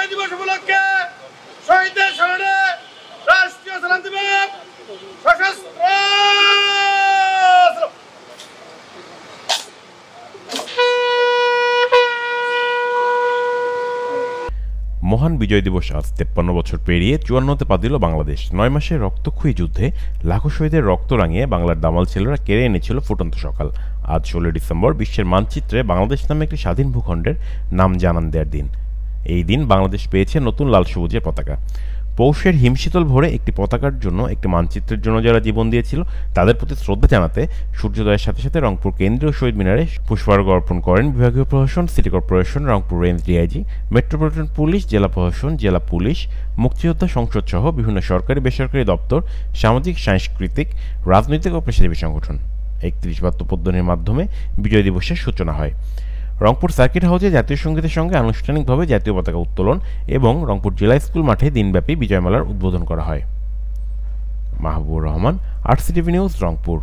বিজয় দিবস উপলক্ষে শহীদদের স্মরণে রাষ্ট্রীয় সালাম দিবস সশস্ত্র। মহান বিজয় দিবস আজ 53 বছর পেরিয়ে 54তে পা দিল বাংলাদেশ। 9 মাসের রক্তক্ষয়ী যুদ্ধে লাখো শহীদের রক্ত রাঙিয়ে বাংলার দামাল ছেলেরা কেড়ে এনেছিল ফুটন্ত সকাল। আজ 16 ডিসেম্বর বিশ্বের মানচিত্রে বাংলাদেশ নামে একটি স্বাধীন ভূখণ্ডের নাম জানান দেওয়ার দিন। এই দিন বাংলাদেশ পেয়েছে নতুন লাল সবুজের পতাকা। পৌষের হিমশীতল ভোরে একটি পতাকার জন্য, একটি মানচিত্রের জন্য যারা জীবন দিয়েছিল তাদের প্রতি শ্রদ্ধা জানাতে সূর্যোদয়ের সাথে সাথে রংপুর কেন্দ্রীয় শহীদ মিনারে পুষ্পার্ঘ্য অর্পণ করেন বিভাগীয় প্রশাসন, city corporation, Rangpur range DIG, metropolitan police, জেলা প্রশাসন, জেলা পুলিশ, মুক্তিযোদ্ধা সংসদ সহ বিভিন্ন সরকারি বেসরকারি দপ্তর, সামাজিক, সাংস্কৃতিক, রাজনৈতিক ও পেশাজীবী সংগঠন। 31 বাদ্যপদ্ধতির মাধ্যমে বিজয় দিবসের সূচনা হয়। রংপুর সার্কিট হাউসে জাতীয় সঙ্গীতের সঙ্গে আনুষ্ঠানিকভাবে জাতীয় পতাকা উত্তোলন এবং রংপুর জেলা স্কুল মাঠে দিনব্যাপী বিজয়মেলার উদ্বোধন করা হয়। Mahbubur Rahman, RCTV news, Rangpur.